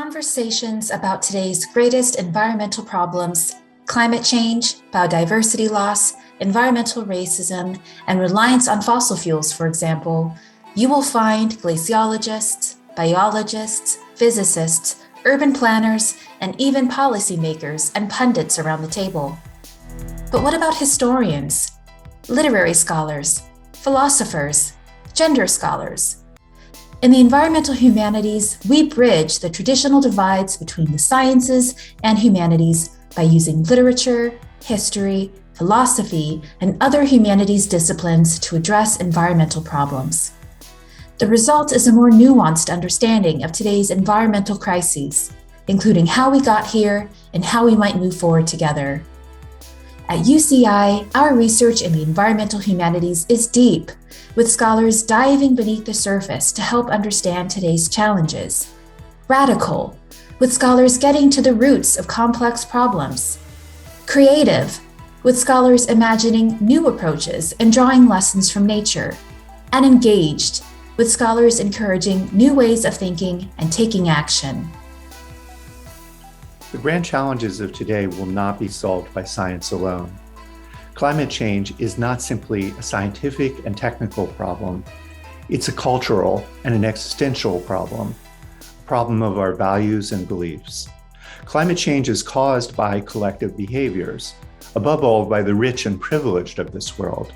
Conversations about today's greatest environmental problems, climate change, biodiversity loss, environmental racism, and reliance on fossil fuels, for example, you will find glaciologists, biologists, physicists, urban planners, and even policymakers and pundits around the table. But what about historians, literary scholars, philosophers, gender scholars? In the environmental humanities, we bridge the traditional divides between the sciences and humanities by using literature, history, philosophy, and other humanities disciplines to address environmental problems. The result is a more nuanced understanding of today's environmental crises, including how we got here and how we might move forward together. At UCI, our research in the environmental humanities is deep, with scholars diving beneath the surface to help understand today's challenges. Radical, with scholars getting to the roots of complex problems. Creative, with scholars imagining new approaches and drawing lessons from nature. And engaged, with scholars encouraging new ways of thinking and taking action. The grand challenges of today will not be solved by science alone. Climate change is not simply a scientific and technical problem. It's a cultural and an existential problem, a problem of our values and beliefs. Climate change is caused by collective behaviors, above all by the rich and privileged of this world.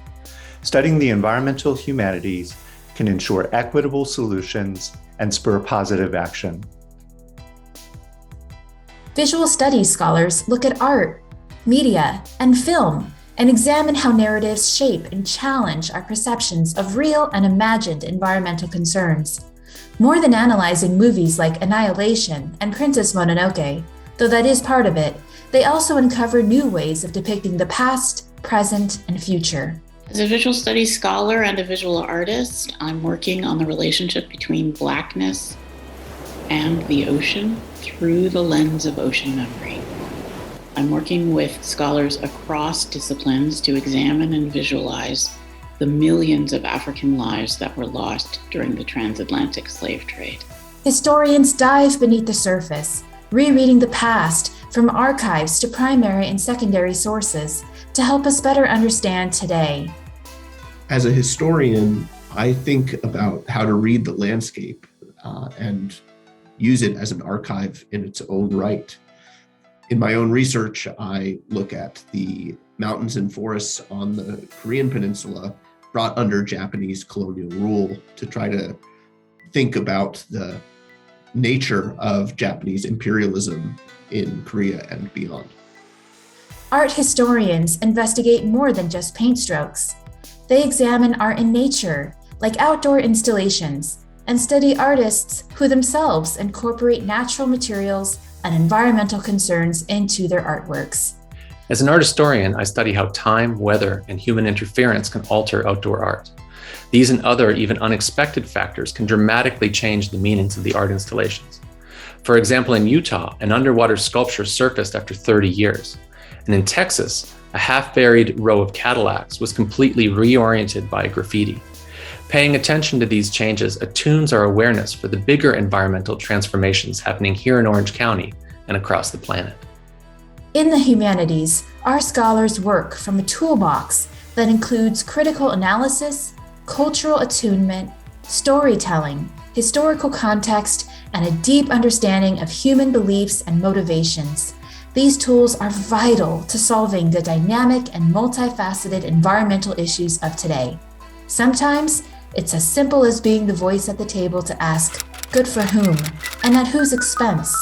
Studying the environmental humanities can ensure equitable solutions and spur positive action. Visual studies scholars look at art, media, and film and examine how narratives shape and challenge our perceptions of real and imagined environmental concerns. More than analyzing movies like Annihilation and Princess Mononoke, though that is part of it, they also uncover new ways of depicting the past, present, and future. As a visual studies scholar and a visual artist, I'm working on the relationship between Blackness and the ocean through the lens of ocean memory. I'm working with scholars across disciplines to examine and visualize the millions of African lives that were lost during the transatlantic slave trade. Historians dive beneath the surface, rereading the past from archives to primary and secondary sources to help us better understand today. As a historian, I think about how to read the landscape and use it as an archive in its own right. In my own research, I look at the mountains and forests on the Korean Peninsula brought under Japanese colonial rule to try to think about the nature of Japanese imperialism in Korea and beyond. Art historians investigate more than just paint strokes. They examine art in nature, like outdoor installations, and study artists who themselves incorporate natural materials and environmental concerns into their artworks. As an art historian, I study how time, weather, and human interference can alter outdoor art. These and other, even unexpected factors can dramatically change the meanings of the art installations. For example, in Utah, an underwater sculpture surfaced after 30 years. And in Texas, a half-buried row of Cadillacs was completely reoriented by graffiti. Paying attention to these changes attunes our awareness for the bigger environmental transformations happening here in Orange County and across the planet. In the humanities, our scholars work from a toolbox that includes critical analysis, cultural attunement, storytelling, historical context, and a deep understanding of human beliefs and motivations. These tools are vital to solving the dynamic and multifaceted environmental issues of today. Sometimes, it's as simple as being the voice at the table to ask, good for whom, and at whose expense?